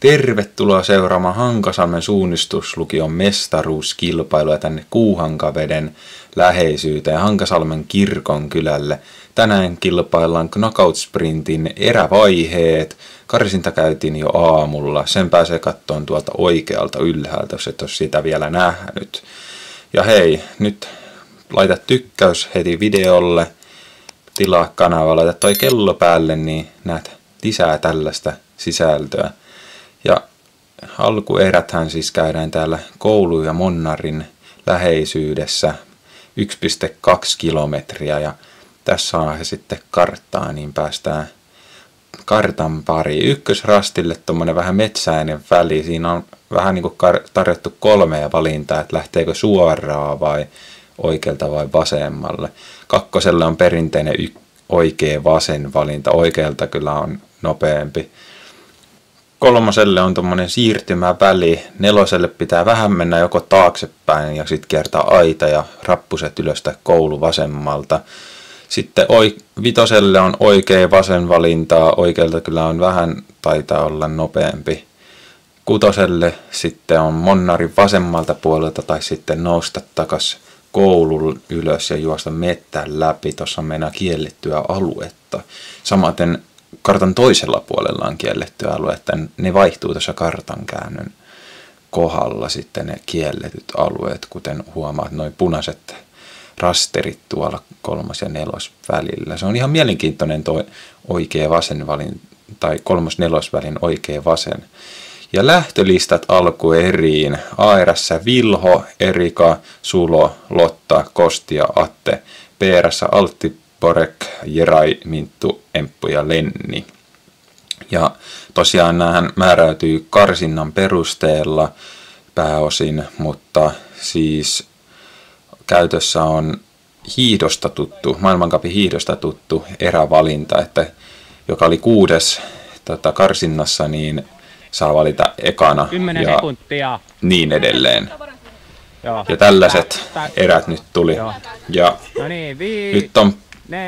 Tervetuloa seuraamaan Hankasalmen suunnistuslukion mestaruuskilpailua tänne Kuuhankaveden läheisyyteen Hankasalmen kirkonkylälle. Tänään kilpaillaan knockout-sprintin erävaiheet. Karsinta käytiin jo aamulla. Sen pääsee kattoon tuolta oikealta ylhäältä, jos et ole sitä vielä nähnyt. Ja hei, nyt laita tykkäys heti videolle. Tilaa kanava, laita toi kello päälle, niin näet lisää tällaista sisältöä. Ja alkueräthän siis käydään täällä Koulu ja Monnarin läheisyydessä 1,2 kilometriä ja tässä on sitten karttaa, niin päästään kartan pariin. Ykkösrastille tommonen vähän metsäinen väli, siinä on vähän niin kuin tarjottu 3 valintaa, että lähteekö suoraan vai oikealta vai vasemmalle. Kakkoselle on perinteinen oikea vasen valinta, oikealta kyllä on nopeampi. Kolmoselle on tommonen siirtymäväli, 4 pitää vähän mennä joko taaksepäin ja sitten kiertää aita ja rappuset ylös tai Koulu vasemmalta. Sitten 5 on oikea vasen valintaa, oikealta kyllä on vähän, taitaa olla nopeampi. 6 sitten on Monnarin vasemmalta puolelta tai sitten nousta takas Koulun ylös ja juosta mettän läpi, tuossa on meidän kiellettyä aluetta. Samaten kartan toisella puolella on kiellettyä alue, että ne vaihtuu tuossa kartan käännön kohdalla sitten ne kielletyt alueet, kuten huomaat noin punaiset rasterit tuolla 3. ja 4. välillä. Se on ihan mielenkiintoinen tuo oikea vasen valin, tai 3. 4. välin oikea vasen. Ja lähtölistat alkueriin. A-erässä Vilho, Erika, Sulo, Lotta, Kosti ja Atte. B-erässä Altti, Porek, Jerai, Minttu, Emppu ja Lenni. Ja tosiaan näähän määräytyy karsinnan perusteella pääosin, mutta siis käytössä on hiihdosta tuttu, maailmancupin hiihdosta tuttu erävalinta, että joka oli 6. karsinnassa, niin saa valita ekana 10 ja sekuntia. Niin edelleen. Joo. Ja tällaiset erät nyt tuli. Joo. Ja No niin, nyt on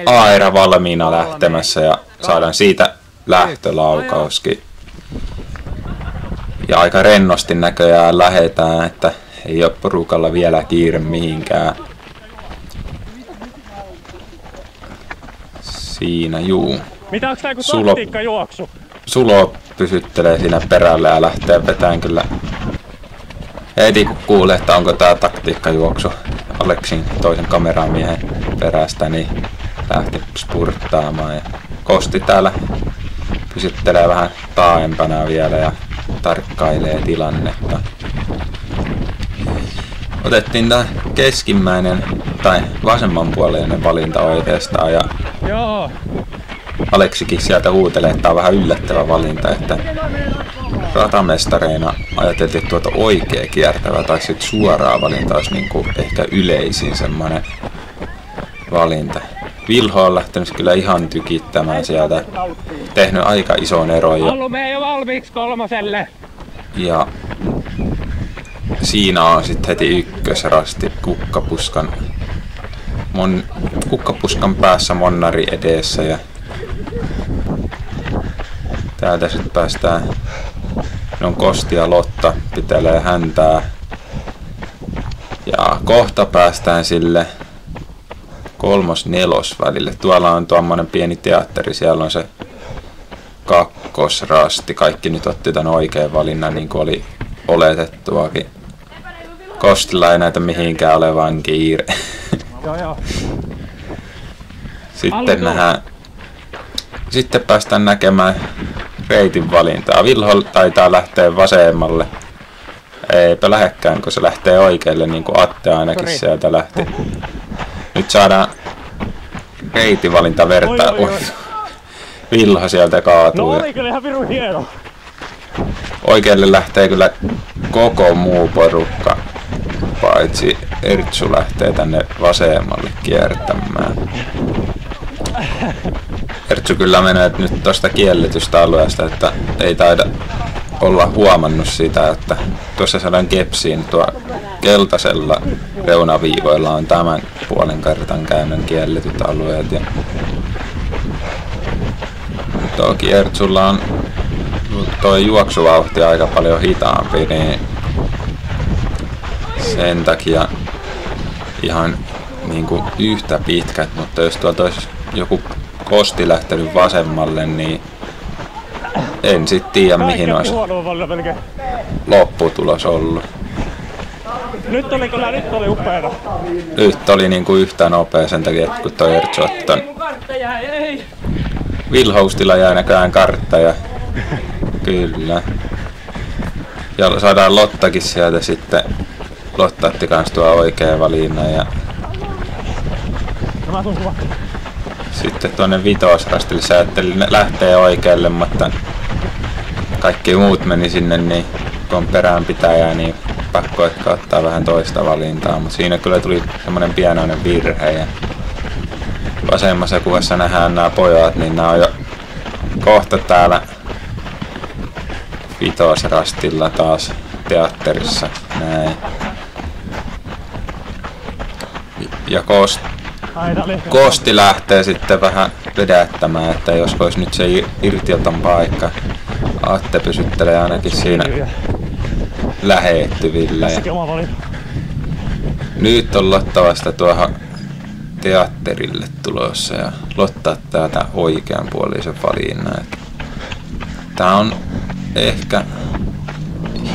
A-erä valmiina lähtemässä ja saadaan siitä lähtölaukauskin. Ja aika rennosti näköjään lähetään, että ei ole porukalla vielä kiire mihinkään. Siinä juu. Mitä onks tää joku taktiikkajuoksu? Sulo pysyttelee siinä perällä ja lähtee vetään kyllä heti kun kuulee, että onko tää taktiikkajuoksu Aleksin toisen kameramiehen perästä, niin lähti spurttaamaan ja Kosti täällä pysyttelee vähän taaempana vielä ja tarkkailee tilannetta. Otettiin tää keskimmäinen tai vasemmanpuoleinen valinta oikeastaan ja Joo. Aleksikin sieltä huutelee, että tää on vähän yllättävä valinta, että ratamestareina ajateltiin, että tuota oikea kiertävä tai sitten suoraa valinta olisi niinku ehkä yleisin semmonen valinta. Vilho on lähtenyt kyllä ihan tykittämään sieltä, tehnyt aika ison eron jo. Allu mene jo valmiiksi 3. Ja siinä on sitten heti ykkösrasti kukkapuskan päässä Monnari edessä ja täältä sitten päästään, ne on Kosti ja Lotta, pitelee häntää ja kohta päästään sille 3. 4. välille. Tuolla on tuommoinen pieni teatteri, siellä on se kakkosrasti. Kaikki nyt otti tämän oikean valinnan niin kuin oli oletettuakin. Kostilla ei näytä mihinkään olevan kiire. Joo. Sitten päästään näkemään reitin valintaa. Vilho taitaa lähteä vasemmalle. Eipä lähekkään, kun se lähtee oikealle, niin kuin Atte ainakin sieltä lähti. Nyt saadaan reitinvalinta vertaa. Vilho sieltä kaatuu. No oli kyllä ihan pirun hieno. Oikealle lähtee kyllä koko muu porukka, paitsi Ertsu lähtee tänne vasemmalle kiertämään. Ertsu kyllä menee nyt tosta kielletystä alueesta, että ei taida olla huomannut sitä, että tuossa saadaan kepsiin tuo keltaisella reunaviivoilla on tämän puolen kartan käännön kielletyt alueet. Ja toki Ertsulla on Tuo juoksuvauhti on aika paljon hitaampi, niin sen takia ihan niinku yhtä pitkät, mutta jos tuolta olisi joku kosti lähtenyt vasemmalle, niin en sit tiedä mihin olisi lopputulos ollut. Nyt oli upeeta. Nyt oli niinku yhtä nopea sen takia, että kun toi Ertsu ottan. Wilhostilla jäi näköjään karttaja. Kyllä. Ja saadaan Lottakin sieltä sitten. Lotta otti kans tuo oikea valinnan ja sitten tuonne vitosrastille sä ajattelin lähtee oikealle, mutta kaikki muut meni sinne, niin kun on peränpitäjää, niin pakko ehkä ottaa vähän toista valintaa, mutta siinä kyllä tuli semmonen pienoinen virhe ja vasemmassa kuvassa nähdään nämä pojat, niin nämä on jo kohta täällä vitosrastilla taas teatterissa, näin. Ja Kosti lähtee sitten vähän vedättämään, että jos olisi nyt se irtioton paikka. Atte pysyttelee ainakin siinä lähettyvillä. Ja nyt on Lotta vasta tuohon teatterille tulossa ja Lotta täältä oikeanpuolisen valinnan. Tää on ehkä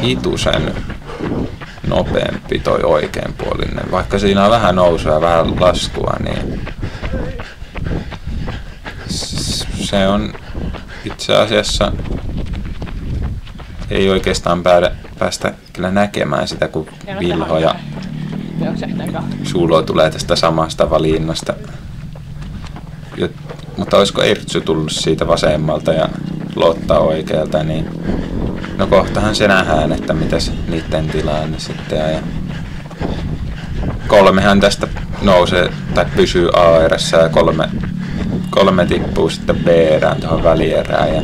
hitusen nopeampi toi oikeanpuolinen. Vaikka siinä on vähän nousua ja vähän laskua, niin se on itse asiassa ei oikeastaan päästä kyllä näkemään sitä, kun Vilho ja Sulo tulee tästä samasta valinnasta. Mutta olisiko Ertsu tullut siitä vasemmalta ja Lotta oikealta, niin no kohtahan se nähdään, että mitäs niiden tilanne sitten on. Ja kolmehan tästä nousee tai pysyy A-erässä ja kolme tippuu sitten B-erään tuohon välierään. Ja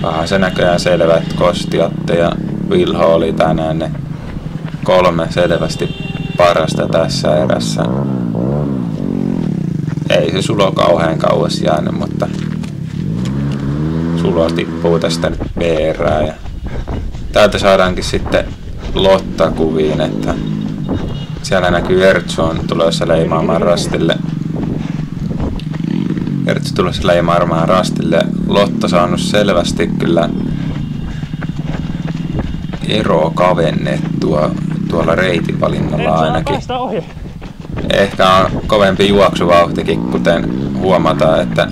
vähän se näköjään selvä, että Kosti, Atte ja Vilho oli tänään ne kolme selvästi parasta tässä erässä. Ei se Sulo kauhean kauas jäänyt, mutta Sulo tippuu tästä nyt B-erään. Ja täältä saadaankin sitten Lotta kuviin, että siellä näkyy Ertsu on tulossa leimaamaan rastille. Ertsu tulossa leimaamaan rastille. Lotta saanut selvästi kyllä eroa kavennettua tuolla reitinvalinnalla ainakin. Ehkä on kovempi juoksuvauhtikin, kuten huomataan, että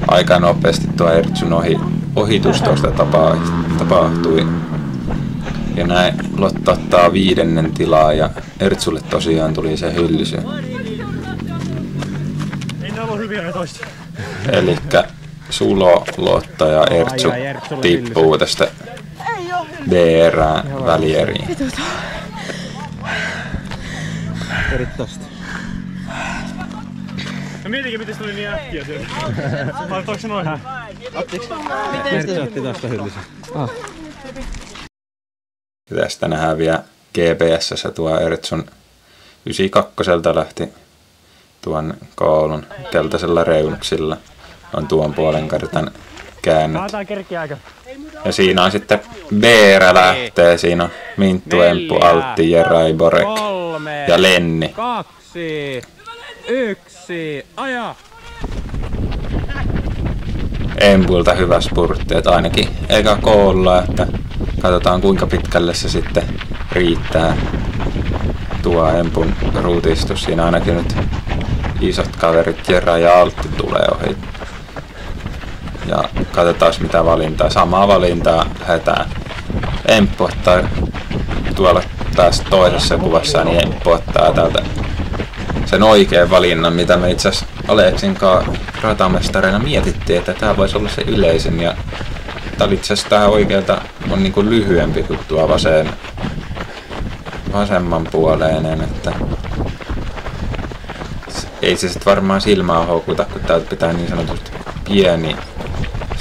aika nopeasti tuo Ertsun ohitus tuosta tapahtui. Ja näin Lotta ottaa 5. tilaa ja Ertsulle tosiaan tuli se hyllysy. Ei ne ollut hyviä toista. Elikkä Sulo, Lotta ja Ertsu tippuu tästä B-erään välieriin. Erittäin. No mietikin, miten se oli niin äkkiä siellä. Laitoiko se noin? Ertsu otti tästä hyllisen. Tästä nähdään vielä GPS:ssä tuo Ertsun 92 lähti tuon koulun keltaisella reunuksilla. On tuon puolen kartan käännyt. Ja siinä on sitten B-erä lähtee. Siinä on Minttu, Emppu, Altti, Jerai, Borek ja Lenni. 2, 1, aja! Empulta hyvä spurtti, että ainakin eka koolla, että katsotaan kuinka pitkälle se sitten riittää tuo Empun ruutistus. Siinä ainakin nyt isot kaverit Jera ja Altti tulee ohi. Ja katsotaan mitä valintaa. Samaa valintaa lähdetään. Emppu ottaa tuolla taas toisessa kuvassa, niin Emppu ottaa täältä sen oikean valinnan, mitä me itse asiassa Aleksin kanssa ratamestareina mietittiin, että tämä voisi olla se yleisin. Ja tämä itse asiassa tähän oikealta on niin kuin lyhyempi kuin tuo vasemmanpuoleinen, että ei se sitten varmaan silmää houkuta, kun täältä pitää niin sanotusti pieni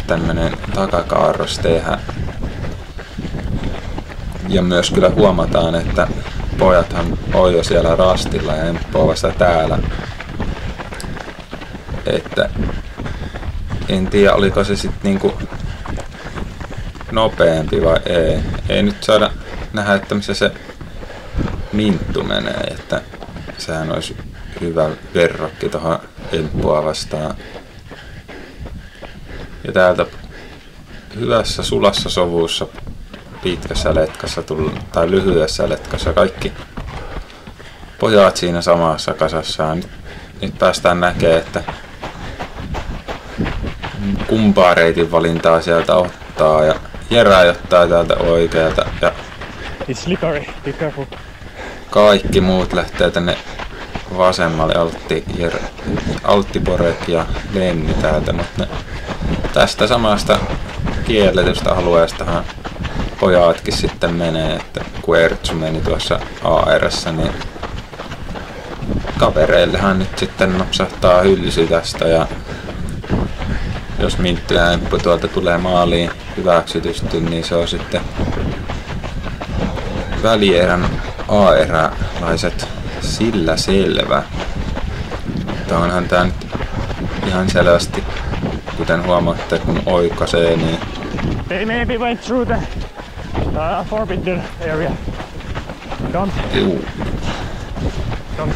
tämmönen takakaarros tehdä. Ja myös kyllä huomataan, että pojathan on jo siellä rastilla ja Emppu on vasta täällä. Että en tiedä, oliko se sitten niinku nopeampi vai ei. Ei nyt saada nähdä, että missä se Minttu menee, että sehän olisi hyvä verrokki tuohon Emppua vastaan. Ja täältä hyvässä sulassa sovussa, pitkässä letkassa tai lyhyessä letkassa kaikki pojat siinä samassa kasassa. Nyt päästään näkemään, että kumpaa reitin valintaa sieltä ottaa ja Jera ottaa täältä oikealta ja It's slippery, be careful. kaikki muut lähtee tänne vasemmalle, Altti Borek ja Lenni täältä, mutta tästä samasta kielletystä alueestahan pojatkin sitten menee, että kun Ertsu meni tuossa AR:ssä, niin kavereillehan nyt sitten napsahtaa hylsy tästä ja jos Minttu ja Emppu tuolta tulee maaliin hyväksytysti, niin se on sitten välierän AR-laiset sillä selvä. Mutta onhan tää nyt ihan selvästi, kuten huomaatte, kun oikaisee, niin They maybe went through the forbidden area. Don't. juu, Don't.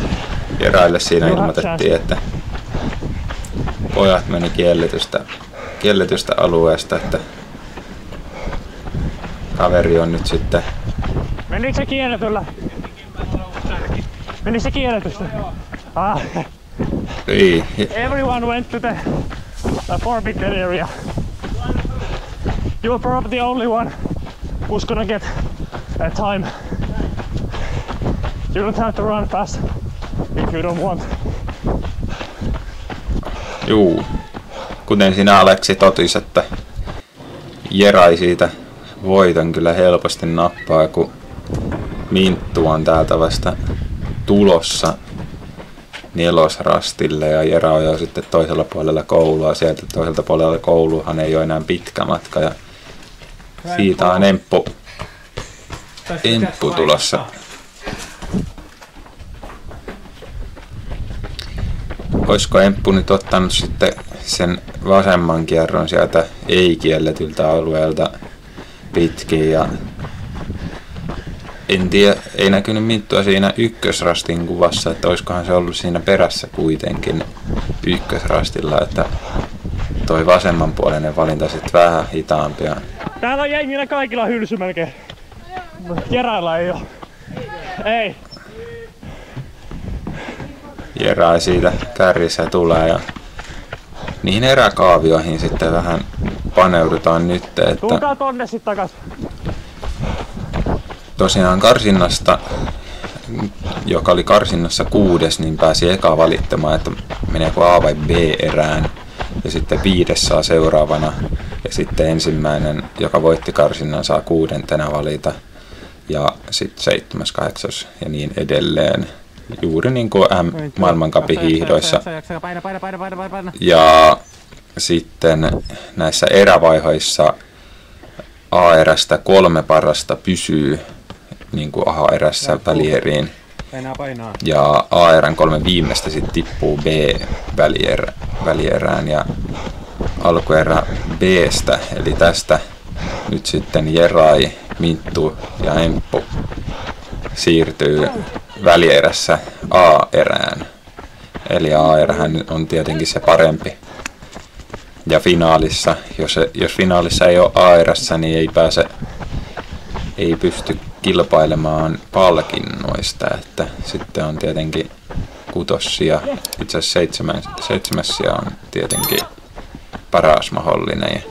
Jeraille siinä You have ilmoitettiin, chance. että pojat meni kielletystä alueesta, että kaveri on nyt sitten Menikö se kielletyllä? Menikö se kielletystä? Ah, ei, everyone went to the forbidden area. You're probably the only one who's gonna get a time. You don't have to run fast if you don't want. juu. Kuten sinä Aleksi totis, että Jerai siitä voiton kyllä helposti nappaa, kun Minttu on täältä vasta tulossa nelosrastille ja Jera on jo sitten toisella puolella koulua. Sieltä toiselta puolella kouluhan ei ole enää pitkä matka ja siitä on Emppu tulossa. Olisiko Emppu nyt ottanut sitten sen vasemman kierron sieltä ei-kielletyltä alueelta pitkin ja en tiedä, ei näkynyt Minttua siinä ykkösrastin kuvassa, että olisikohan se ollut siinä perässä kuitenkin ykkösrastilla, että toi vasemmanpuoleinen valinta sitten vähän hitaampia. Täällä on jengillä kaikilla hylsy melkein. Jerailla ei oo. Ei. Jera siitä kärjissä tulee ja niihin eräkaavioihin sitten vähän paneudutaan nyt, että Tulkaa tonne sit takas. tosiaan karsinnasta, joka oli karsinnassa 6, niin pääsi eka valittamaan, että meneekö A vai B erään. Ja sitten 5 saa seuraavana. Ja sitten ensimmäinen, joka voitti karsinnan, saa 6. valita. Ja sitten 7., 8. ja niin edelleen. Juuri niin kuin maailmancupin hiihdoissa. Ja sitten näissä erävaiheissa A-erästä 3 parasta pysyy niin kuin A-erässä välieriin. Ja A-erän 3 viimeistä sitten tippuu B-välierään ja alkuerä B:stä, eli tästä nyt sitten Jerai, Minttu ja Emppu siirtyy välierässä A-erään. Eli A-erähän on tietenkin se parempi. Ja finaalissa, jos finaalissa ei ole A-erässä, niin ei pysty kilpailemaan palkinnoista, että sitten on tietenkin 6. ja itse asiassa 7. on tietenkin paras mahdollinen.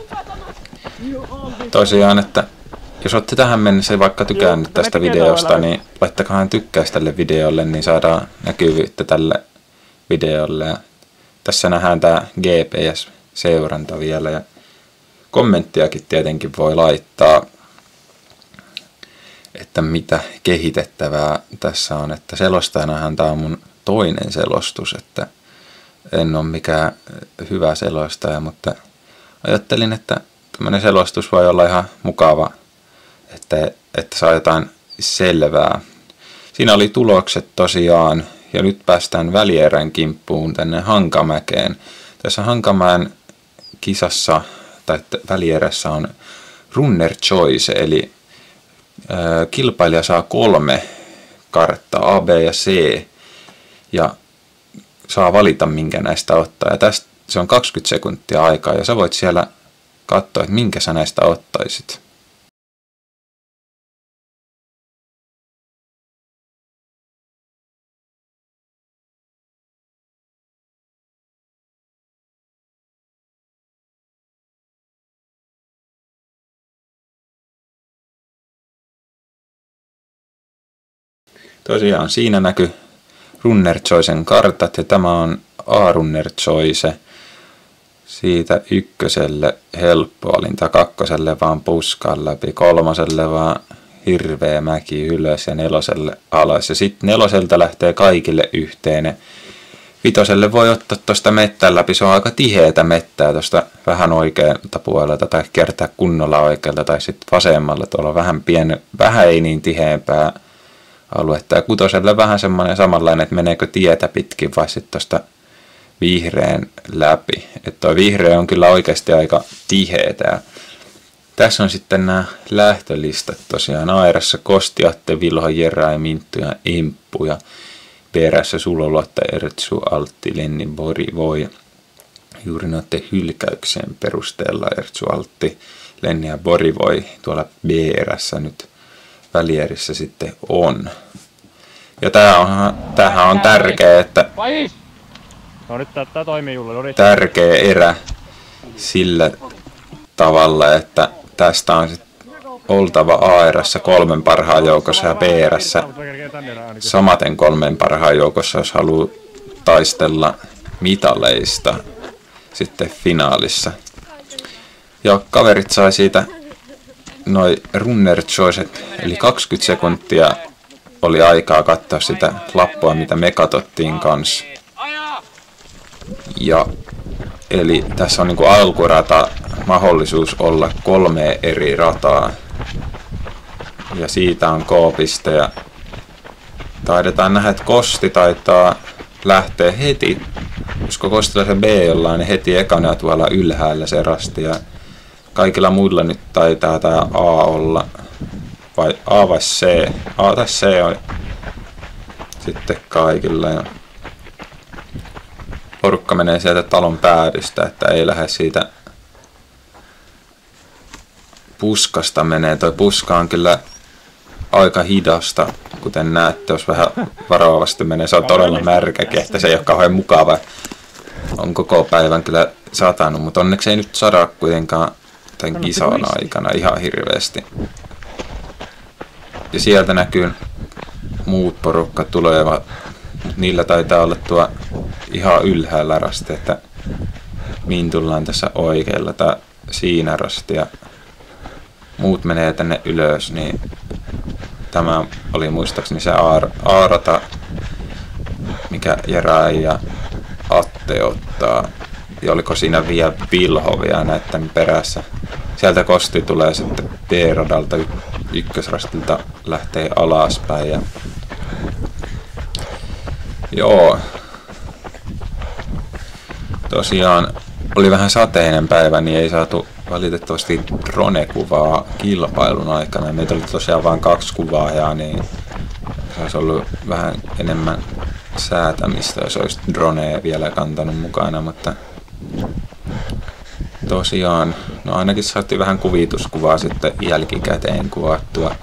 Tosiaan, että jos olette tähän mennessä vaikka tykännyt tästä videosta, niin laittakahan tykkäys tälle videolle, niin saadaan näkyvyyttä tälle videolle. Ja tässä nähdään tämä GPS-seuranta vielä ja kommenttiakin tietenkin voi laittaa, että mitä kehitettävää tässä on. Että selostajanahan tämä on mun toinen selostus, että en ole mikään hyvä selostaja, mutta ajattelin, että tämmöinen selostus voi olla ihan mukava, että saa jotain selvää. Siinä oli tulokset tosiaan, ja nyt päästään välierän kimppuun tänne Hankamäkeen. Tässä Hankamäen kisassa tai välierässä on runner choice, eli kilpailija saa 3 karttaa, A, B ja C, ja saa valita, minkä näistä ottaa. Ja tästä se on 20 sekuntia aikaa, ja sä voit siellä katsoa, että minkä sä näistä ottaisit. Tosiaan siinä näkyy runner choicen kartat, ja tämä on A-runner choice. Siitä 1 helppo valinta, 2 vaan puskan läpi, 3 vaan hirveä mäki ylös ja 4 alas. Ja sitten 4 lähtee kaikille yhteinen. 5 voi ottaa tuosta mettän läpi, se on aika tiheätä mettää tuosta vähän oikealta puolelta tai kiertää kunnolla oikealta tai sitten vasemmalla, tuolla on vähän ei niin tiheämpää aluetta. Ja 6 vähän semmoinen samanlainen, että meneekö tietä pitkin vai sitten tuosta vihreän läpi. Että tuo vihreä on kyllä oikeasti aika tiheetä. Tässä on sitten nämä lähtölistat tosiaan. Aerassa Kosti, Atte, Vilho, Jera ja Minttu ja Emppu. Ja perässä Suloluotta, Ertsu, Altti, Lenni, Bori, Voi. Juuri noiden hylkäyksien perusteella Ertsu, Altti, Lenni ja Bori, Voi. Tuolla B-erässä nyt välierissä sitten on. Ja tämähän on tärkeä, että No nyt tää toimii Julle. Tärkeä erä sillä tavalla, että tästä on sit oltava A-erässä 3 parhaan joukossa ja B-erässä samaten 3 parhaan joukossa, jos haluaa taistella mitaleista sitten finaalissa. Ja kaverit sai siitä noi runner choicet, eli 20 sekuntia oli aikaa katsoa sitä lappua, mitä me katsottiin kanssa. Ja eli tässä on niinku alkurata mahdollisuus olla 3 eri rataa. Ja siitä on K-piste ja taidetaan nähdä, että Kosti taitaa lähteä heti. Koska Kostilla se B jollain, niin heti ekana tuolla ylhäällä se rasti. Ja kaikilla muilla nyt taitaa tää A olla. Vai A vai C? A tai C on sitten kaikilla. Ja porukka menee sieltä talon päädystä, että ei lähde siitä puskasta menee. Toi puska on kyllä aika hidasta, kuten näette, jos vähän varovasti menee. Se on todella märkäkin, että se ei ole kauhean mukava. On koko päivän kyllä satanut, mutta onneksi ei nyt sada kuitenkaan tämän kisan aikana ihan hirveästi. Ja sieltä näkyy muut porukkat tulevat, mutta niillä taitaa olla tuo ihan ylhäällä rasti, että mihin tullaan tässä oikealla tai siinä rasti ja muut menee tänne ylös, niin tämä oli muistaakseni se A-rata, mikä Jera ja Atte ottaa. Ja oliko siinä vielä Vilho vielä näiden perässä. Sieltä Kosti tulee sitten B-radalta ykkösrastilta lähtee alaspäin. Ja joo. Tosiaan oli vähän sateinen päivä, niin ei saatu valitettavasti drone-kuvaa kilpailun aikana. Meitä oli tosiaan vain 2 kuvaajaa, niin se olisi ollut vähän enemmän säätämistä, jos olisi dronea vielä kantanut mukana, mutta tosiaan, no ainakin saatiin vähän kuvituskuvaa sitten jälkikäteen kuvattua.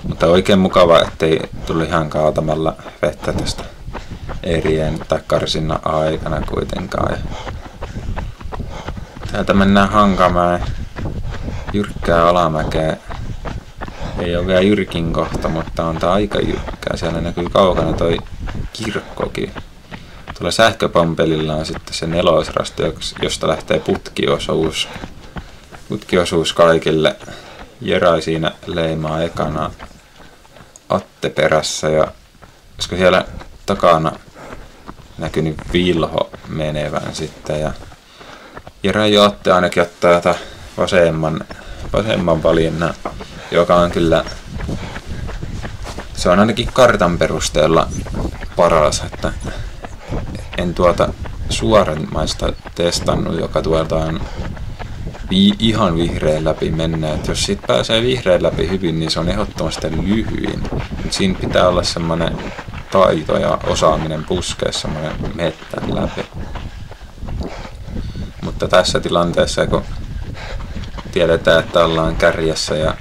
Mutta oikein mukava, ettei tullut ihan kaatamalla vettä tästä erien tai karsinnan aikana kuitenkaan. Täältä mennään Hankamäen jyrkkää alamäkeä. Ei ole vielä jyrkin kohta, mutta on tää aika jyrkkää. Siellä näkyy kaukana toi kirkkokin. Tuolla sähköpompelilla on sitten se 4. rasti, josta lähtee putkiosuus. Putkiosuus kaikille. Jera siinä leimaa ekana, Atte perässä ja koska siellä takana näkyy Vilho menevän sitten ja Jera ja Atte ainakin ottaa tätä vasemman valinnan, joka on kyllä, se on ainakin kartan perusteella paras, että en tuota suoramaista testannut, joka tuolta on ihan vihreän läpi mennä. Et jos siitä pääsee vihreän läpi hyvin, niin se on ehdottomasti lyhyin. Mut siinä pitää olla semmoinen taito ja osaaminen puskea semmoinen mettän läpi. Mutta tässä tilanteessa, kun tiedetään, että ollaan kärjessä ja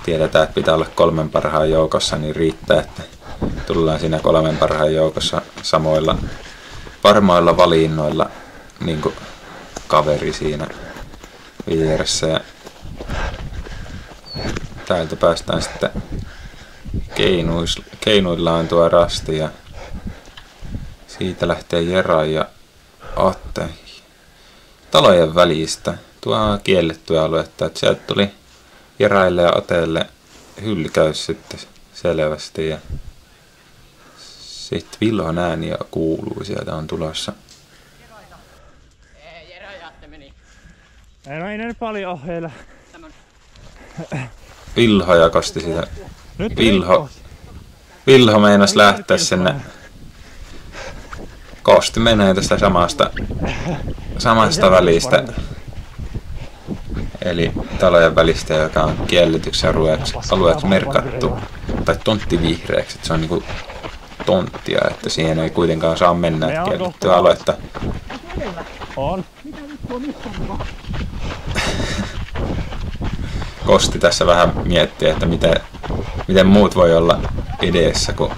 tiedetään, että pitää olla 3 parhaan joukossa, niin riittää, että tullaan siinä 3 parhaan joukossa samoilla varmoilla valinnoilla niin kuin kaveri siinä vieressä. Ja täältä päästään sitten keinuillaan tuo rasti ja siitä lähtee Jera ja Atte talojen välistä. Tuo on kiellettyä aluetta, että sieltä tuli Jeraille ja Atelle hylkäys sitten selvästi ja sitten Vilhon ääni kuuluu, sieltä on tulossa. Jero ja Atte meni. Ei ne nyt paljon ole heillä. Vilho jakosti sitä. Vilho meinas lähteä sinne. Kosti menee tästä samasta välistä. Eli talojen välistä, joka on kielletyksi alueeksi merkattu. Tai tonttivihreäksi, että se on niinku tonttia, että siihen ei kuitenkaan saa mennä kiellettyä aluetta. On. Kosti tässä vähän miettiä, että miten muut voi olla edessä, kun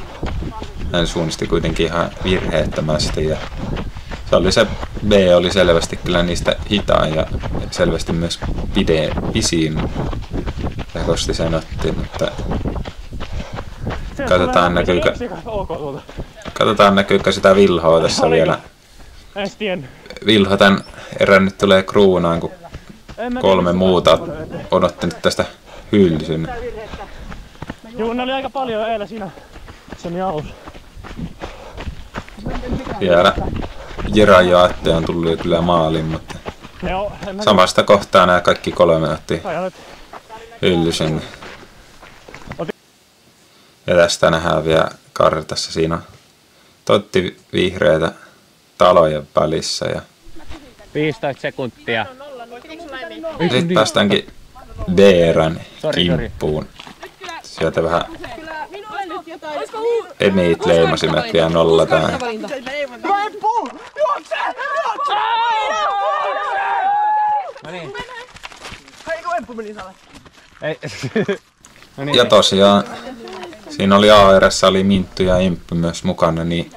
hän suunnisti kuitenkin ihan virheettömästi. Ja se B oli selvästi kyllä niistä hitaan ja selvästi myös pisin. Ja Kosti sen otti, mutta katsotaan näkyykö sitä Vilhoa tässä vielä. Vilho tän erän nyt tulee kruunaan, kun 3 muuta odotti nyt tästä hylsyn. Joo, ne oli aika paljon eilen siinä sen jaus. Vielä Jera ja Atte on tullut kyllä maaliin, mutta samasta kohtaa nämä kaikki 3 otti hylsyn. Ja tästä nähdään vielä kartassa, siinä on totti vihreitä talojen välissä. Ja 15 sekuntia. sitten päästäänkin Veeran kimppuun. Sieltä vähän emit leimasimet vielä nollataan. Ja tosiaan siinä oli AR:ssä oli Minttu ja Imppi myös mukana, niin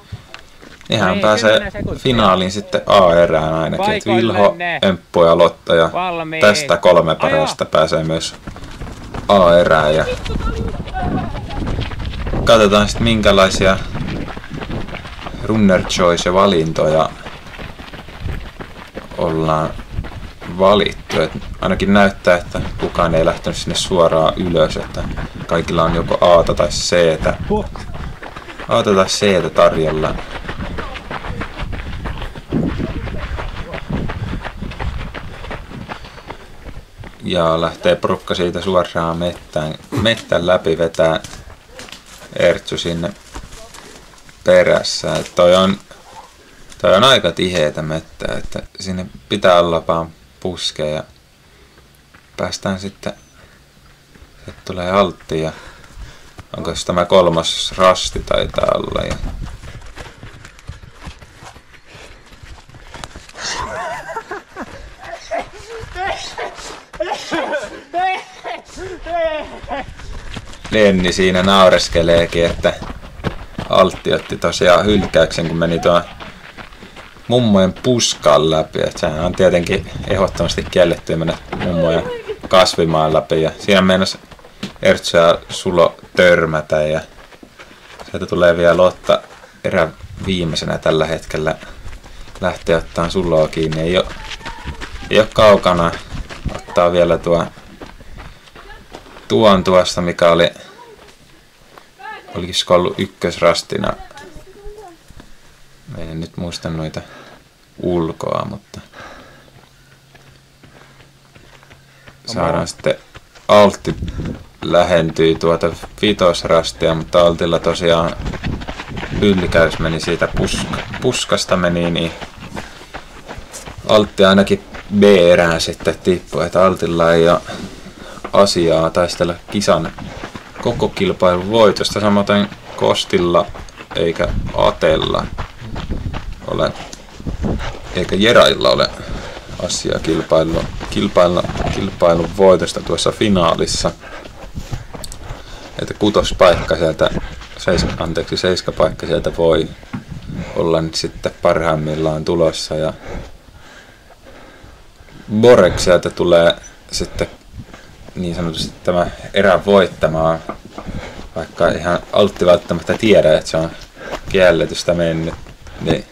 nehän pääsee finaaliin sitten AR:ään ainakin. Et Vilho, Emppu ja Lotta ja tästä 3 parasta pääsee myös AR:ään. Ja katsotaan sitten minkälaisia runner choice valintoja ollaan valittu. Et ainakin näyttää, että kukaan ei lähtenyt sinne suoraan ylös, että kaikilla on joko A:ta tai C:tä. A:ta tai C:tä tarjolla. Ja lähtee porukka siitä suoraan mettän läpi, vetää Ertsu sinne perässä. Toi on aika tiheetä mettää, että sinne pitää olla vaan puskea ja päästään sitten tulee altti ja onko tämä 3. rasti taitaa olla. Ja Lenni siinä naureskeleekin, että Altti otti tosiaan hylkäyksen, kun meni tuon mummojen puskan läpi. Et sehän on tietenkin ehdottomasti kielletty mennä mummojen kasvimaan läpi. Ja siinä meinasi Ertsu ja Sulo törmätä. Ja sieltä tulee vielä Lotta erän viimeisenä tällä hetkellä. Lähtee ottaa Suloa kiinni. Ei ole kaukana. Ottaa vielä tuon tuosta, mikä olisiko ollut ykkösrastina. En nyt muista noita ulkoa, mutta saadaan sitten Altti lähentyy tuota 5. rastia, mutta Altilla tosiaan hylkäys meni siitä puskasta meni, niin Altti ainakin B-erään sitten tippui, että Altilla ei ole asiaa taistella kisan koko kilpailun voitosta, samaten Kostilla eikä Atella ole, eikä Jerailla ole asiaa kilpailun voitosta tuossa finaalissa. Että kutospaikka sieltä, seiskapaikka sieltä voi olla nyt sitten parhaimmillaan tulossa. Ja Borek sieltä tulee sitten niin sanotusti tämä erän voittamaan, vaikka ihan Altti välttämättä tiedä, että se on kielletystä mennyt. Niin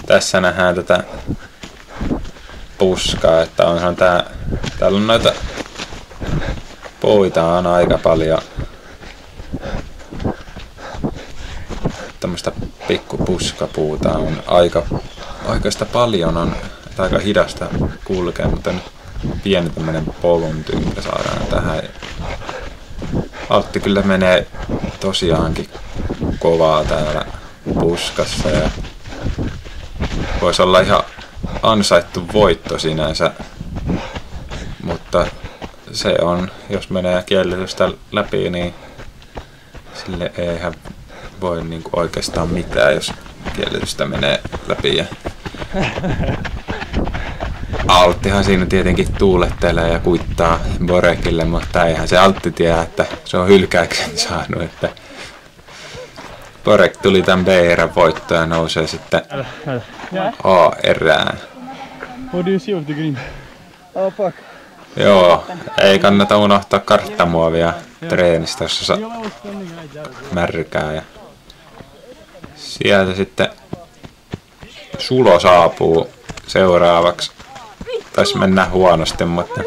tässä nähdään tätä puskaa, että onhan täällä on noita puita on aika paljon. Tämmöistä pikkupuskapuuta on aikaista paljon, on aika hidasta kulkea, mutta nyt pieni tämmönen polun tynkkä saadaan tähän. Altti kyllä menee tosiaankin kovaa täällä puskassa ja voisi olla ihan ansaittu voitto sinänsä, mutta se on, jos menee kielletystä läpi, niin sille eihän voi niinku oikeastaan mitään, jos kielletystä menee läpi. Ja Alttihan siinä tietenkin tuulettelee ja kuittaa Borekille, mutta eihän se Altti tiedä, että se on hylkäyksen saanut. Että Borek tuli tämän B-erän voittoon ja nousee sitten A-erään. What do you see of the green? Oh fuck. Joo, ei kannata unohtaa karttamuovia treenistä, jos saa märkää. Ja sieltä sitten Sulo saapuu seuraavaksi. Taisi mennä huonosti, mutta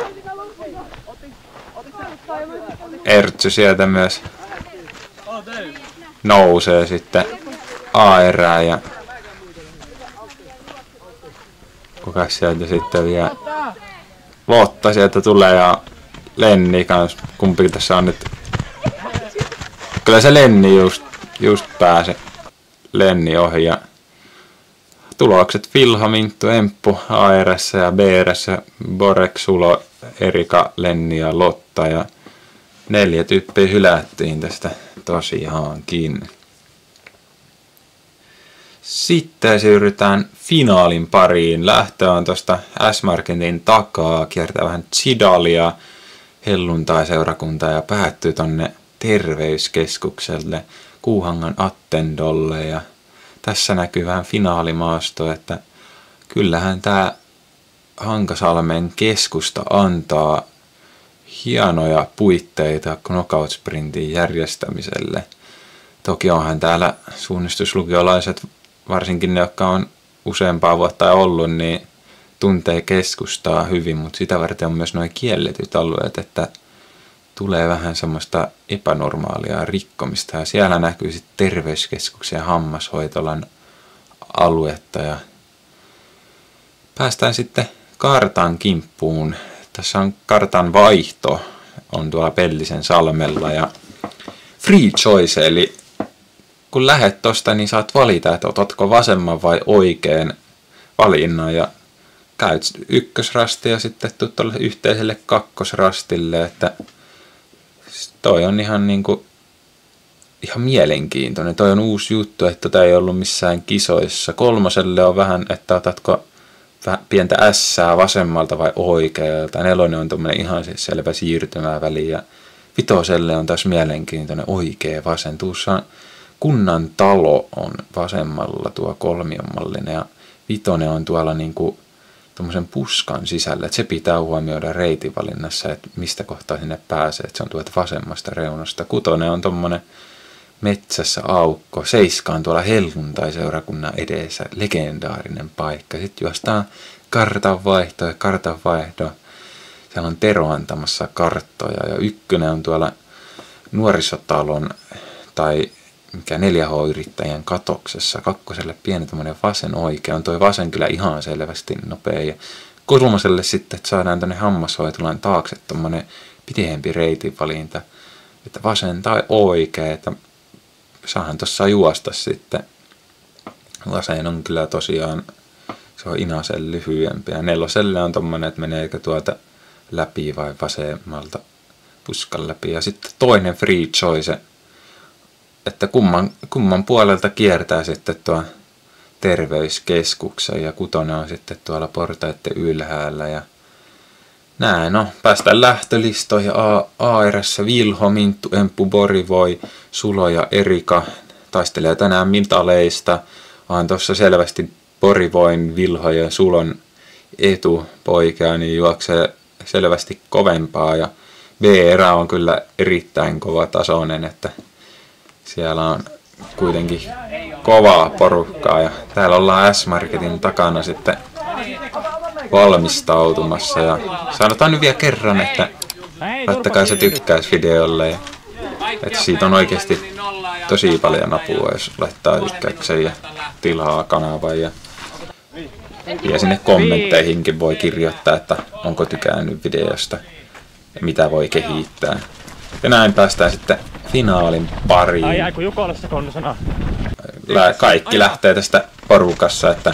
Ertsy sieltä myös nousee sitten A-erään ja kuka sieltä sitten vielä Lotta sieltä tulee ja Lenni kans, kumpi tässä on nyt. Kyllä se Lenni just pääsi Lenni ohi ja tulokset Vilha, Minttu, Emppu A-erässä ja B-erässä Borek, Sulo, Erika, Lenni ja Lotta ja 4 tyyppiä hylättiin tästä tosiaankin. Sitten siirrytään finaalin pariin. Lähtö on tuosta S-Marketin takaa, kiertää vähän Chidalia, helluntai-seurakuntaa ja päättyy tonne terveyskeskukselle, Kuuhangan Attendolle. Ja tässä näkyy vähän finaalimaasto, että kyllähän tää Hankasalmen keskusta antaa hienoja puitteita knockout-sprintin järjestämiselle. Toki onhan täällä suunnistuslukiolaiset, varsinkin ne, jotka on useampaa vuotta ollut, niin tuntee keskustaa hyvin, mutta sitä varten on myös nuo kielletyt alueet, että tulee vähän semmoista epänormaalia rikkomista. Ja siellä näkyy sitten terveyskeskuksen ja hammashoitolan aluetta. Ja päästään sitten kartan kimppuun. Tässä on kartan vaihto, on tuolla Pellisen salmella ja free choice, eli kun lähet tosta, niin saat valita, että otatko vasemman vai oikean valinnan ja käyt ykkösrastia ja sitten tuut tuolle yhteiselle kakkosrastille, että toi on ihan niinku ihan mielenkiintoinen. Toi on uusi juttu, että tota ei ollut missään kisoissa. 3. on vähän, että otatko pientä ässää vasemmalta vai oikealta. 4 on tommonen ihan siis selvä siirtymäväli ja 5 on taas mielenkiintoinen oikea vasen. Tuossa kunnan talo on vasemmalla tuo kolmiomallinen ja 5 on tuolla niinku tommosen puskan sisällä, että se pitää huomioida reitinvalinnassa, että mistä kohtaa sinne pääsee, että se on tuolta vasemmasta reunasta. 6 on tommonen metsässä aukko, 7 on tuolla helluntai-seurakunnan edessä, legendaarinen paikka. Sitten juostaan kartanvaihto ja kartanvaihto. Siellä on Tero antamassa karttoja ja 1 on tuolla nuorisotalon tai mikä 4H-yrittäjän katoksessa. 2 pieni tommonen vasen oikea. On toi vasen kyllä ihan selvästi nopea. Ja 3 sitten, että saadaan tonne hammashoitolan taakse tommonen pidempi reitinvalinta. Että vasen tai oikea. Että saahan tossa juosta sitten. Vasen on kyllä tosiaan, se Se on Inasen lyhyempi. Ja 4 on tommonen, että meneekö tuolta läpi vai vasemmalta puskan läpi. Ja sitten toinen free choice, että kumman puolelta kiertää sitten tuo terveyskeskuksen ja 6 on sitten tuolla portaiden ylhäällä. Ja näin, no päästään lähtölistoihin. A-erässä Vilho, Minttu, Emppu, Borivoi, Sulo ja Erika taistelee tänään mitaleista. On tuossa selvästi Borivoin, Vilho ja Sulon etupoikea, niin juoksee selvästi kovempaa. Ja B-erä on kyllä erittäin kova tasoinen, että siellä on kuitenkin kovaa porukkaa. Ja täällä ollaan S-Marketin takana sitten valmistautumassa. Ja sanotaan nyt vielä kerran, että laittakaa se tykkäys videolle. Ja että siitä on oikeasti tosi paljon apua, jos laittaa tykkäyksen ja tilaa kanavan. Ja sinne kommentteihinkin voi kirjoittaa, että onko tykännyt videosta ja mitä voi kehittää. Ja näin päästään sitten finaalin pariin. Ai kun Jukolle se konsana. Kaikki lähtee tästä porukassa, että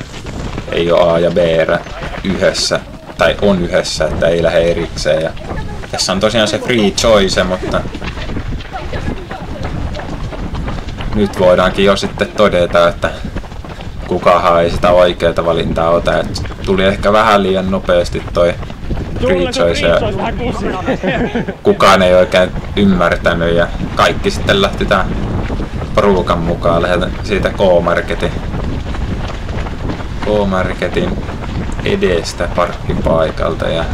ei ole A ja B yhdessä, tai on yhdessä, että ei lähde erikseen. Ja tässä on tosiaan se free choice, mutta nyt voidaankin jo sitten todeta, että kukahan ei sitä oikeaa valintaa ota. Et tuli ehkä vähän liian nopeasti toi free choice ja kukaan ei oikein ymmärtänyt ja kaikki sitten lähti tämän porukan mukaan siitä K-marketin edestä parkkipaikalta ja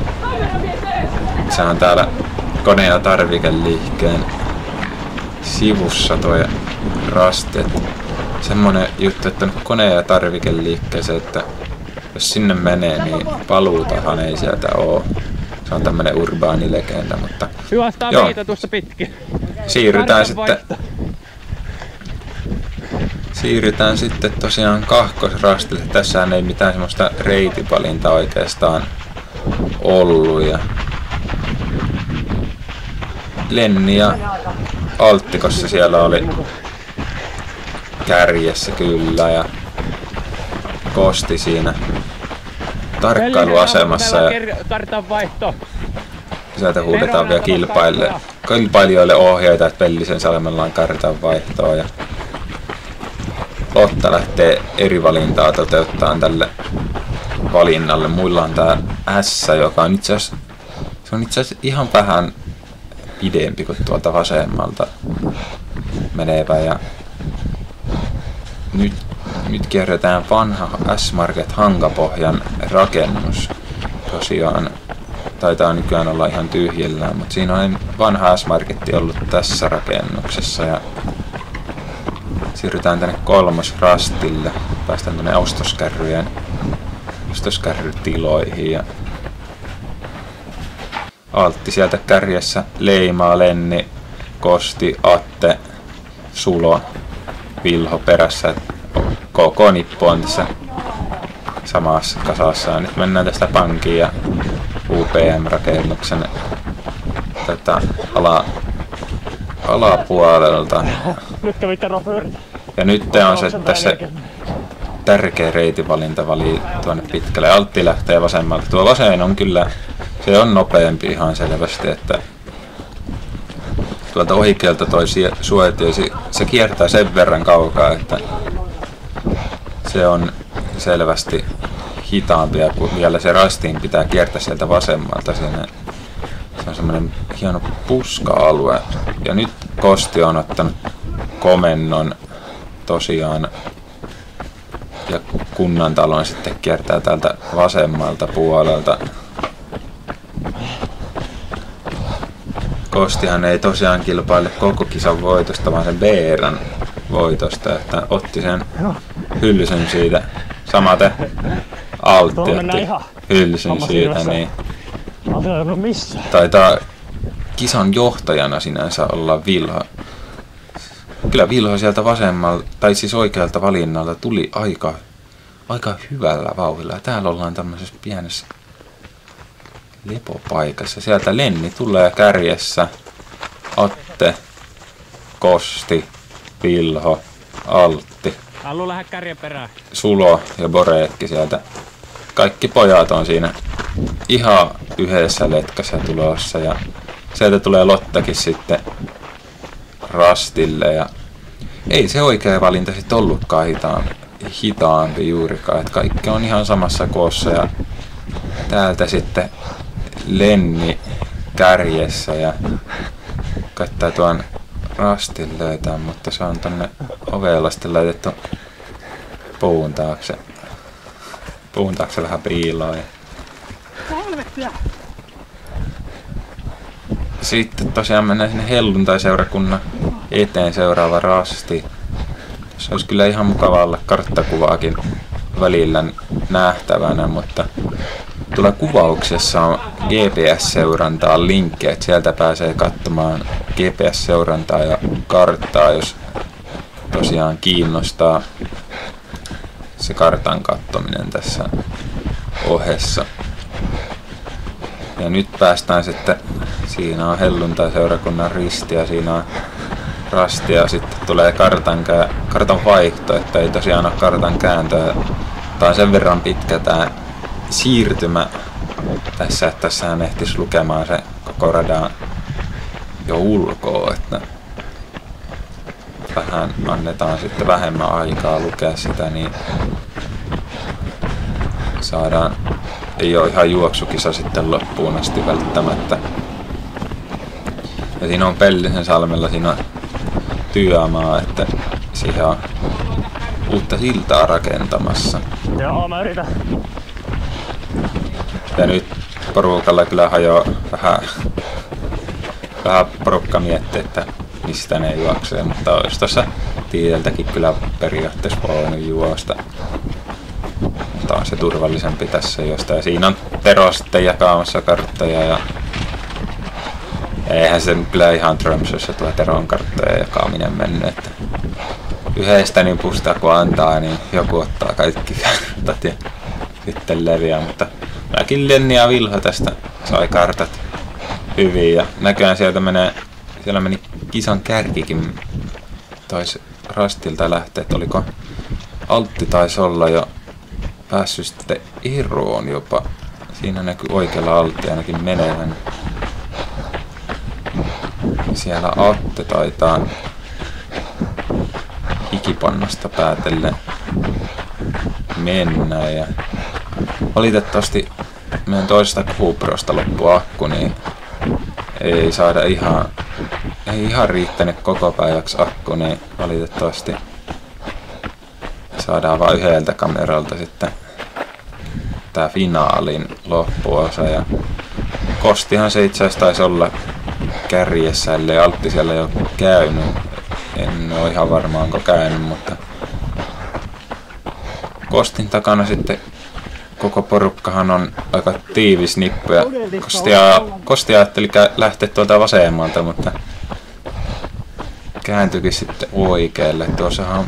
se on täällä kone- ja tarvikeliikkeen sivussa toi rasti. Semmonen juttu, että kone- ja tarvikeliikkeeseen, että jos sinne menee, niin paluutahan ei sieltä oo. Se on tämmönen urbaani legenda, mutta Juostaan viita tuossa pitkin. Siirrytään sitten tosiaan kakkosrastille. Tässähän ei mitään semmoista reitivalintaa oikeastaan ollut. Ja Lenni ja Alttikossa siellä oli kärjessä kyllä ja Kosti siinä tarkkailuasemassa ja kartan vaihto. sieltä huudetaan vielä kilpailijoille ohjeita, että Pellisen Salmella on kartan vaihtoa ja Lotta lähtee eri valintaa toteuttaa tälle valinnalle. Muilla on tää S, joka on itse asiassa ihan vähän pidempi kuin tuolta vasemmalta menevä ja nyt kierretään vanha S-Market Hankapohjan rakennus. Tosiaan taitaa nykyään olla ihan tyhjillään, mutta siinä on vanha S-Marketti ollut tässä rakennuksessa ja siirrytään tänne kolmosrastille. Päästään tänne ostoskärrytiloihin ja Altti sieltä kärjessä leimaa, Lenni, Kosti, Atte, Sulo, Vilho perässä. Koko nippu on tässä samassa kasassa. Ja nyt mennään tästä pankin ja UPM-rakennuksen alapuolelta. Nyt kävitte rofyörit. Ja nyt on se tässä tärkeä reitivalinta valii tuonne pitkälle. Altti lähtee vasemmalta. Tuo vasen on kyllä, se on nopeampi ihan selvästi, että tuolta oikealta toi suojatie, se kiertää sen verran kaukaa, että se on selvästi hitaampia, kun vielä se rastiin pitää kiertää sieltä vasemmalta. Se on semmoinen hieno puska-alue. Ja nyt Kosti on ottanut komennon tosiaan. Ja kunnantalon sitten kiertää täältä vasemmalta puolelta. Kostihan ei tosiaan kilpaile koko kisan voitosta, vaan sen B-erän voitosta, että otti sen Hyllysen siitä. Samaten Altti otti Hyllysen siitä, niin taitaa kisan johtajana sinänsä olla Vilho. Kyllä Vilho sieltä vasemmalta, tai siis oikealta valinnalta tuli aika hyvällä vauhdilla. Täällä ollaan tämmöisessä pienessä lepopaikassa. Sieltä Lenni tulee kärjessä, Atte, Kosti, Vilho, Altti, Allu lähde kärjen perään. Sulo ja Boreekki sieltä kaikki pojat on siinä ihan yhdessä letkässä tulossa ja sieltä tulee Lottakin sitten rastille ja ei se oikea valinta sitten ollutkaan hitaampi juurikaan, että kaikki on ihan samassa koossa ja täältä sitten Lenni kärjessä ja koittaa tuon rastin löytää, mutta se on tonne ovella sitten laitettu puun taakse. Puun taakse vähän piiloa. Sitten tosiaan mennään sinne helluntai-seurakunnan eteen seuraava rasti. Se olisi kyllä ihan mukava olla karttakuvaakin välillä nähtävänä, mutta tuolla kuvauksessa on GPS-seurantaa linkkejä, että sieltä pääsee katsomaan GPS-seurantaa ja karttaa, jos tosiaan kiinnostaa se kartan katsominen tässä ohessa. Ja nyt päästään sitten, siinä on helluntai-seurakunnan risti ja siinä on rasti ja sitten tulee kartan vaihto, että ei tosiaan ole kartan kääntöä. Tämä on sen verran pitkä tämä siirtymä tässä, että tässähän ehtisi lukemaan se koko radan jo ulkoa, että vähän annetaan sitten vähemmän aikaa lukea sitä, niin saadaan, ei ole ihan juoksukisa sitten loppuun asti välttämättä. Ja siinä on Pellisen salmella, siinä on työmaa, että siihen on uutta siltaa rakentamassa. Joo, mä yritän. Ja nyt porukalla kyllä hajoaa vähän porukka miettii, että mistä ne juoksee, mutta olisi tuossa tieltäkin kyllä periaatteessa voinut juosta. Mutta on se turvallisempi tässä juosta. Ja siinä on Tero sitten jakamassa karttoja ja eihän se kyllä ihan Tromsössä tuo Teron karttojen jakaminen mennyt, että yhdestä nipusta kun antaa, niin joku ottaa kaikki kartat ja sitten leviää, mutta mäkin Lenni ja Vilho tästä sai kartat hyvin ja näköjään siellä meni kisan kärkikin taisi rastilta lähteä, että oliko Altti taisi olla jo päässyt sitten eroon jopa. Siinä näkyy oikealla Altti ainakin menevän. Siellä Atte taitaa ikipannasta päätellen mennä ja valitettavasti meidän toisesta GoProsta loppu akku, niin ei ihan riittänyt koko päiväksi akku, niin valitettavasti saadaan vain yhdeltä kameralta sitten tää finaalin loppuosa ja Kostihan se itse asiassa taisi olla kärjessä, ellei Altti siellä jo käynyt. En ole ihan varma, onko käynyt, mutta Kostin takana sitten koko porukkahan on aika tiivis nippu ja Kosti ajatteli lähteä tuolta vasemmalta, mutta kääntyikin sitten oikealle. Tuossahan on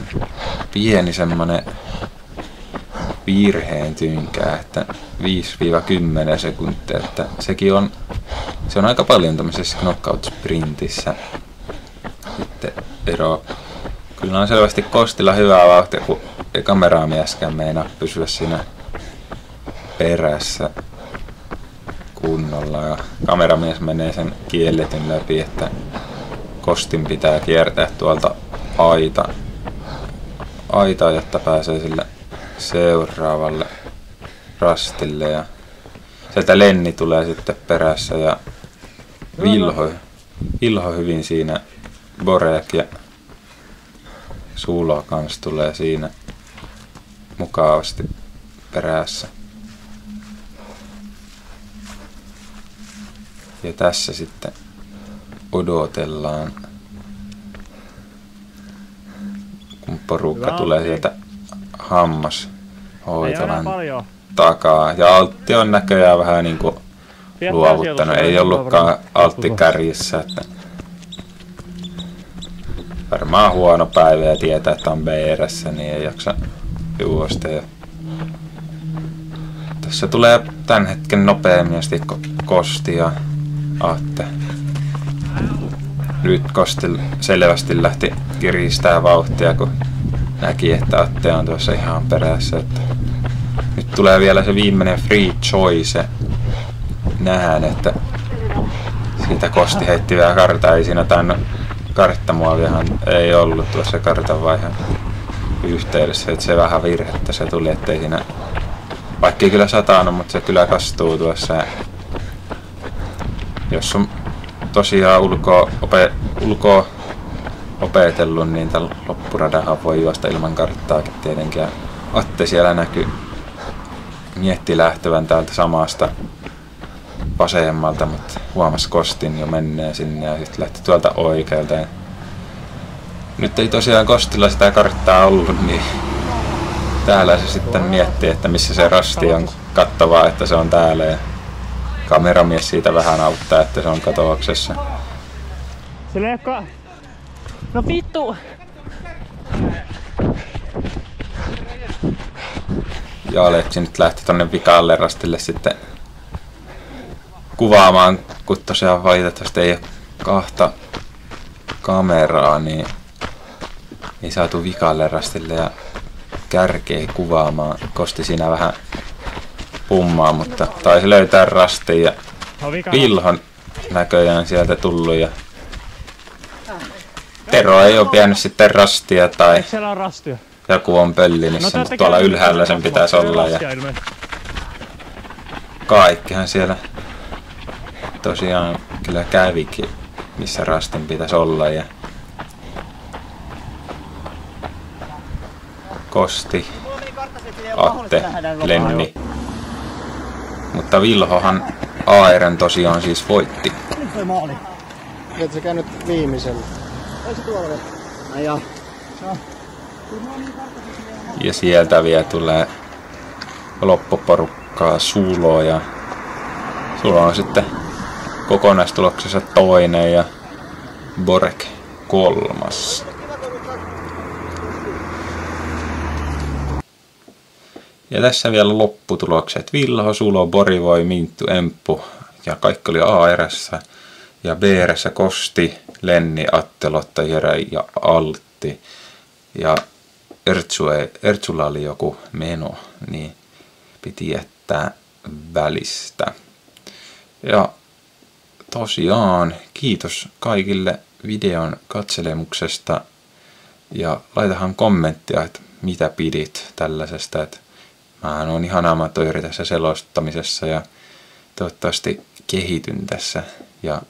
pieni semmonen virheen tynkää, että 5-10 sekuntia, että se on aika paljon tämmöisessä knockout-sprintissä sitten ero. Kyllä on selvästi Kostilla hyvää vauhtia, kun ei kameramieskään meinaa pysyä siinä perässä kunnolla ja kameramies menee sen kielletyn läpi, että Kostin pitää kiertää tuolta aita, jotta pääsee sille seuraavalle rastille ja sieltä Lenni tulee sitten perässä ja Vilho hyvin siinä, Borek ja Sulo kans tulee siinä mukavasti perässä. Ja tässä sitten odotellaan, kun porukka tulee sieltä hammashoitolan takaa. Ja Altti on näköjään vähän niinku luovuttanut. Ei ollutkaan Altti kärjissä. Että varmaan huono päivä ja tietää, että on BR:ssä, niin ei jaksa juosta. Ja tässä tulee tän hetken nopeammin Kosti ja Atte. Nyt Kosti selvästi lähti kiristää vauhtia, kun näki, että Atte on tuossa ihan perässä. Että nyt tulee vielä se viimeinen free choice. Nähdään, että siitä Kosti heitti vähän kartaa, ei siinä tainnut karttamuoviahan ei ollut tuossa kartanvaihan yhteydessä, että se vähän virhettä se tuli, ettei siinä, vaikka ei kyllä satanut, mutta se kyllä kastuu tuossa. Jos on tosiaan ulkoa opetellut, niin tämän loppuradahan voi juosta ilman karttaakin tietenkin. Ja Atte siellä näkyy, mietti lähtevän täältä samasta vasemmalta, mutta huomas Kostin jo menneen sinne ja sitten lähti tuolta oikealta. Ja nyt ei tosiaan Kostilla sitä karttaa ollut, niin täällä se sitten miettii, että missä se rasti on, katsovaa, että se on täällä. Ja kameramies siitä vähän auttaa, että se on katouksessa. No vittu! Ja Aleksi nyt lähti tonne vikalle rastille sitten kuvaamaan, kun tosiaan valitettavasti ei ole kahta kameraa, niin ei saatu vikalle rastille ja kärkeä kuvaamaan. Kosti siinä vähän pummaa, mutta taisi löytää rastin ja Vilhon näköjään sieltä tullut ja Tero ei ole vienyt sitten rastia tai Siellä on rastia. joku on pöllinissä, mutta tuolla ylhäällä sen pitäisi olla ja kaikkihan siellä tosiaan kyllä kävikin, missä rastin pitäisi olla ja Kosti, Atte, Lenni. Mutta Vilhohan AR:n tosiaan siis voitti. Et sä käynyt viimeisellä. Ei se tuolla vielä. Ai joo. Ja sieltä vielä tulee loppuporukkaa Sulo ja Sulo on sitten kokonaistuloksessa toinen ja Borek kolmas. Ja tässä vielä lopputulokset. Vilho, Sulo, Borivoi, Minttu, Emppu ja kaikki oli A-erässä. Ja B-erässä Kosti, Lenni, Atte, Lotta, Jere ja Altti. Ja Ertsulla oli joku meno, niin piti jättää välistä. Ja tosiaan kiitos kaikille videon katselemuksesta. Ja laitahan kommenttia, että mitä pidit tällaisesta, että mähän on ihan amatööri tässä selostamisessa ja toivottavasti kehityn tässä ja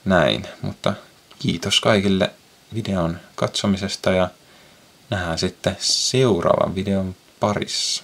näin. Mutta kiitos kaikille videon katsomisesta ja nähdään sitten seuraavan videon parissa.